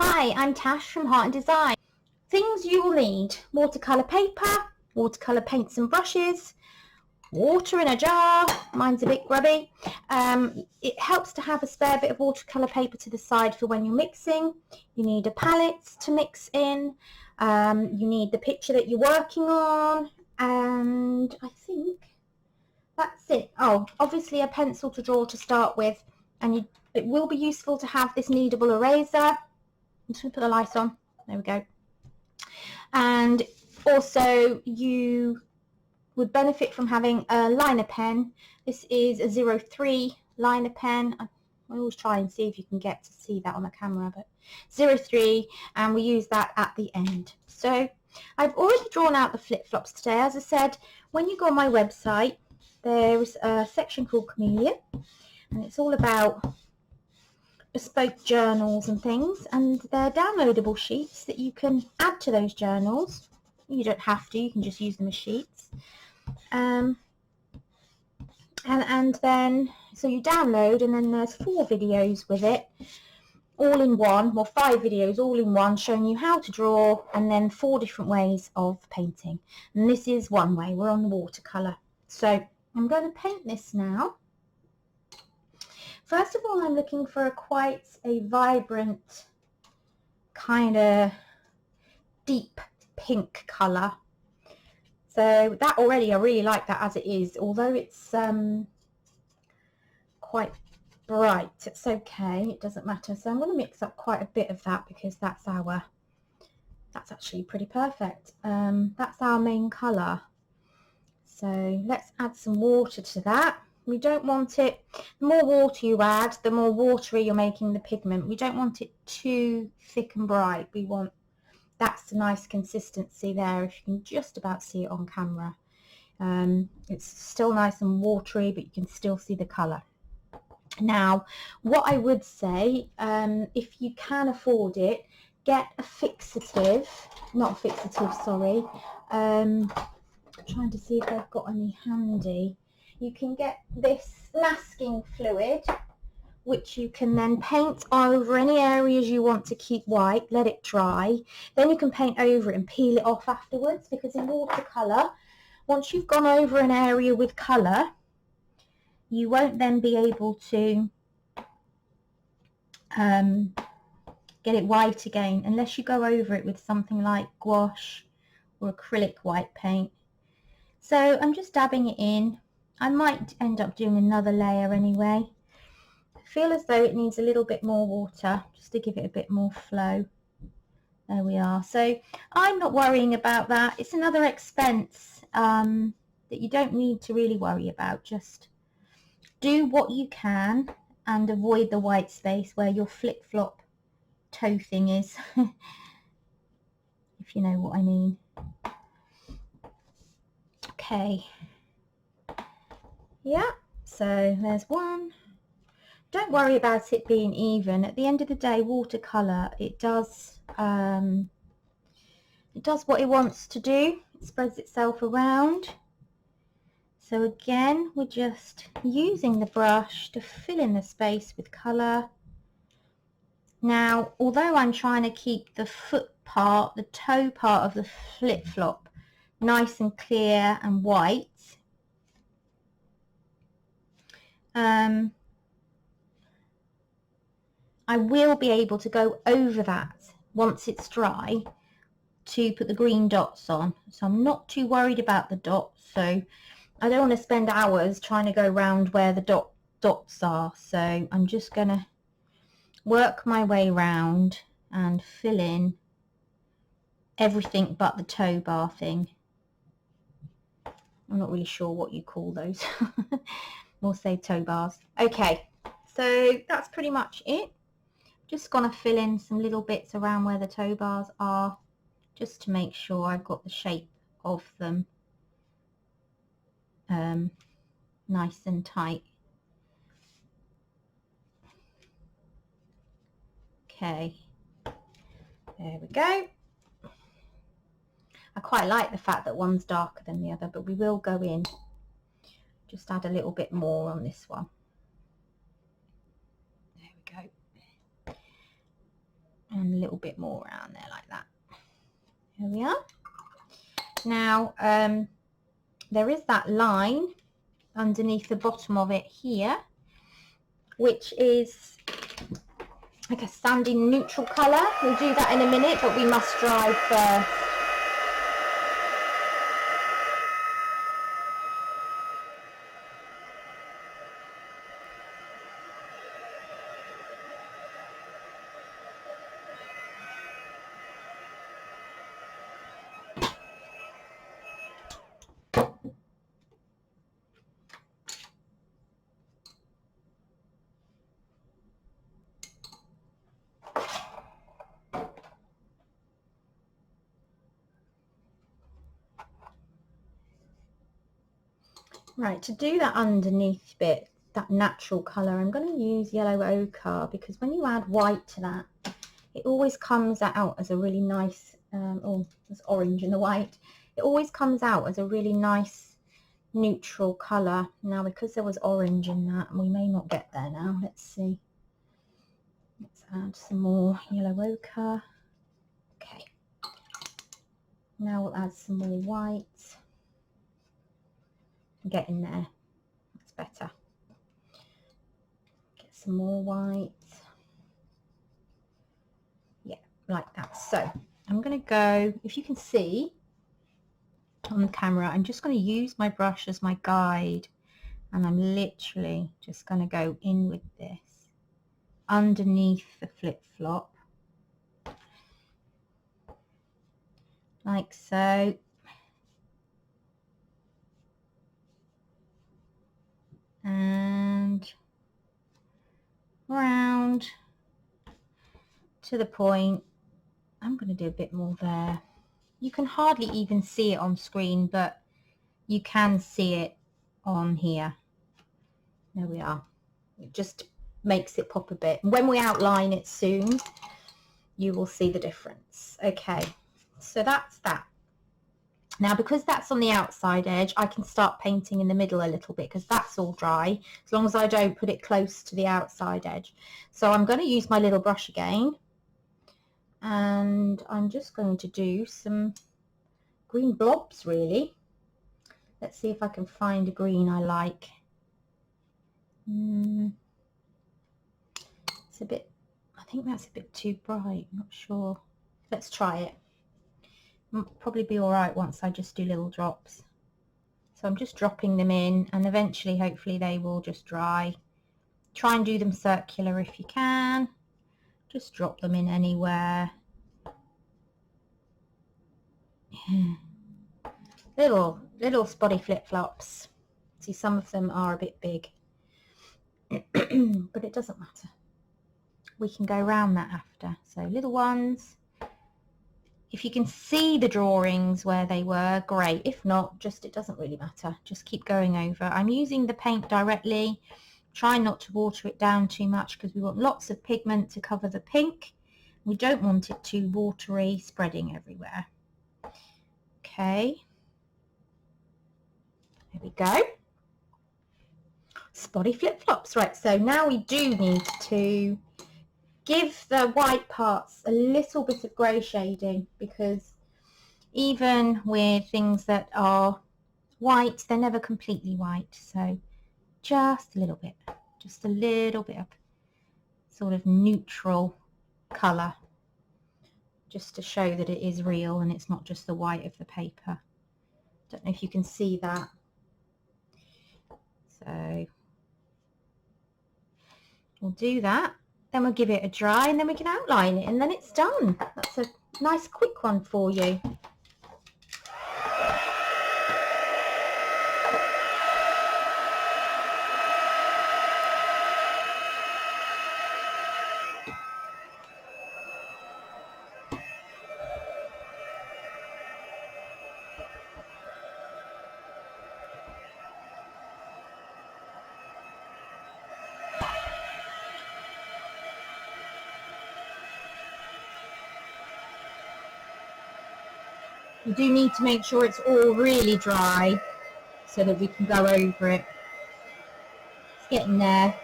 Hi, I'm Tash from Heart and Design. Things you will need: watercolour paper, watercolour paints and brushes, water in a jar, mine's a bit grubby. It helps to have a spare bit of watercolour paper to the side for when you're mixing. You need a palette to mix in, you need the picture that you're working on, and I think that's it. Oh, obviously a pencil to draw to start with, and it will be useful to have this kneadable eraser. I'm just going to put the light on. There we go. And also you would benefit from having a liner pen. This is a 03 liner pen. I always try and see if you can get to see that on the camera, but 03, and we use that at the end. So I've already drawn out the flip-flops today. As I said, when you go on my website, there's a section called Chameleon, and it's all about bespoke journals and things, and they're downloadable sheets that you can add to those journals. You don't have to, you can just use them as sheets. And then so you download, and then there's 4 videos with it all in one, or 5 videos all in one, showing you how to draw, and then 4 different ways of painting. And this is one way. We're on the watercolor. So I'm going to paint this now. First of all, I'm looking for quite a vibrant, kind of deep pink colour. So that already, I really like that as it is, although it's quite bright. It's okay, it doesn't matter. So I'm going to mix up quite a bit of that, because that's actually pretty perfect. That's our main colour. So let's add some water to that. We don't want it, the more water you add, the more watery you're making the pigment. We don't want it too thick and bright. We want, that's a nice consistency there, if you can just about see it on camera. It's still nice and watery, but you can still see the colour. Now, what I would say, if you can afford it, get a fixative, not a fixative, sorry. I'm trying to see if I've got any handy. You can get this masking fluid, which you can then paint over any areas you want to keep white, let it dry. Then you can paint over it and peel it off afterwards, because in watercolour, once you've gone over an area with colour, you won't then be able to get it white again unless you go over it with something like gouache or acrylic white paint. So I'm just dabbing it in. I might end up doing another layer anyway. I feel as though it needs a little bit more water just to give it a bit more flow. There we are. So I'm not worrying about that. It's another expense that you don't need to really worry about. Just do what you can and avoid the white space where your flip-flop toe thing is, if you know what I mean. Okay. Yeah, so there's one. Don't worry about it being even. At the end of the day, watercolor, it does what it wants to do. It spreads itself around. So again, we're just using the brush to fill in the space with color. Now, although I'm trying to keep the foot part, the toe part of the flip-flop nice and clear and white, I will be able to go over that once it's dry to put the green dots on. So I'm not too worried about the dots. So I don't want to spend hours trying to go around where the dots are. So I'm just going to work my way around and fill in everything but the toe bar thing. I'm not really sure what you call those. We'll say toe bars. Okay, so that's pretty much it. Just gonna fill in some little bits around where the toe bars are, just to make sure I've got the shape of them nice and tight. Okay, there we go. I quite like the fact that one's darker than the other, but we will go in, just add a little bit more on this one. There we go. and a little bit more around there like that. There we are. Now there is that line underneath the bottom of it here, which is like a sandy neutral colour. We'll do that in a minute, but we must dry first. Right, to do that underneath bit, that natural colour, I'm going to use yellow ochre, because when you add white to that, it always comes out as a really nice, oh, there's orange in the white. It always comes out as a really nice neutral colour. Now, because there was orange in that, and we may not get there now, let's see. Let's add some more yellow ochre. Okay. Now we'll add some more white. Get in there, that's better. Get some more white. Yeah, like that. So I'm going to go, if you can see on the camera, I'm just going to use my brush as my guide, and I'm literally just going to go in with this underneath the flip-flop, like so. And round to the point. I'm going to do a bit more there. You can hardly even see it on screen, but you can see it on here. There we are. It just makes it pop a bit. When we outline it soon, you will see the difference. Okay, so that's that. Now, because that's on the outside edge, I can start painting in the middle a little bit, because that's all dry, as long as I don't put it close to the outside edge. So I'm going to use my little brush again, and I'm just going to do some green blobs, really. Let's see if I can find a green I like. It's a bit, I think that's a bit too bright, I'm not sure. Let's try it. It'll probably be all right once I just do little drops. So I'm just dropping them in, and eventually hopefully they will just dry. Try and do them circular if you can. Just drop them in anywhere. Little spotty flip-flops. See, some of them are a bit big. But it doesn't matter. We can go around that after. So little ones. If you can see the drawings where they were, great. If not, just, it doesn't really matter. Just keep going over. I'm using the paint directly. Try not to water it down too much, because we want lots of pigment to cover the pink. We don't want it too watery, spreading everywhere. Okay. There we go. Spotty flip-flops. Right, so now we do need to give the white parts a little bit of grey shading, because even with things that are white, they're never completely white. So just a little bit of sort of neutral colour, just to show that it is real and it's not just the white of the paper. Don't know if you can see that. So we'll do that. Then we'll give it a dry, and then we can outline it, and then it's done. That's a nice quick one for you. You do need to make sure it's all really dry so that we can go over it. It's getting there.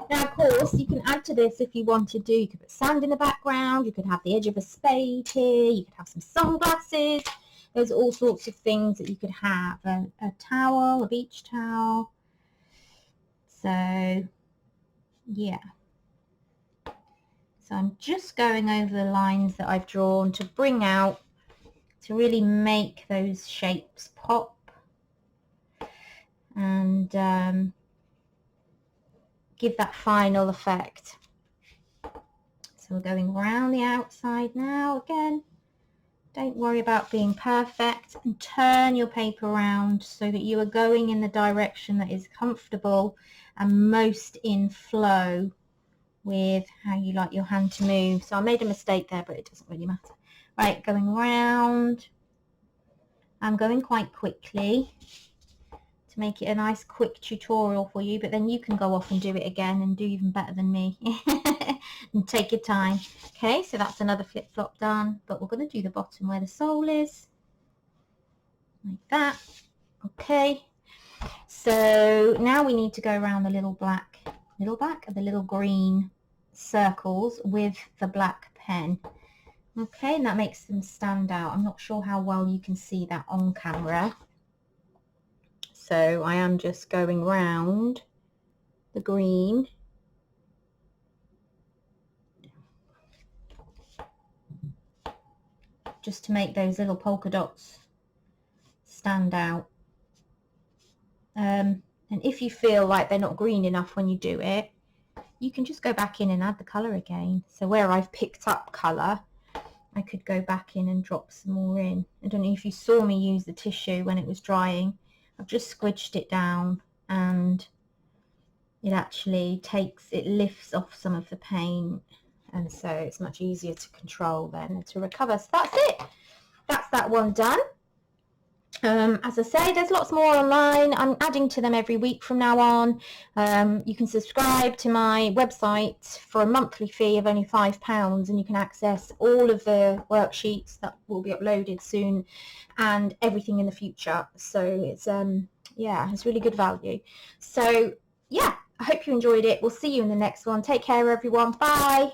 Now, of course, you can add to this if you wanted to. You could put sand in the background. You could have the edge of a spade here. You could have some sunglasses. There's all sorts of things that you could have. A towel, a beach towel. So, yeah. So I'm just going over the lines that I've drawn to bring out, to really make those shapes pop. And give that final effect. So we're going around the outside now. Again, don't worry about being perfect, and turn your paper around so that you are going in the direction that is comfortable and most in flow with how you like your hand to move. So I made a mistake there, but it doesn't really matter. Right, going round. I'm going quite quickly to make it a nice quick tutorial for you, but then you can go off and do it again and do even better than me. And take your time. Okay, so that's another flip-flop done, but we're going to do the bottom where the sole is, like that. Okay, so now we need to go around the little green circles with the black pen. Okay, and that makes them stand out. I'm not sure how well you can see that on camera. So I am just going round the green. Just to make those little polka dots stand out. And if you feel like they're not green enough when you do it, you can just go back in and add the colour again. So where I've picked up colour, I could go back in and drop some more in. I don't know if you saw me use the tissue when it was drying. I've just squidged it down, and it actually lifts off some of the paint, and so it's much easier to control then and to recover. So that's it. That's that one done. As I say, there's lots more online. I'm adding to them every week from now on. You can subscribe to my website for a monthly fee of only £5, and you can access all of the worksheets that will be uploaded soon and everything in the future. So it's yeah, it's really good value. So yeah, I hope you enjoyed it. We'll see you in the next one. Take care, everyone. Bye.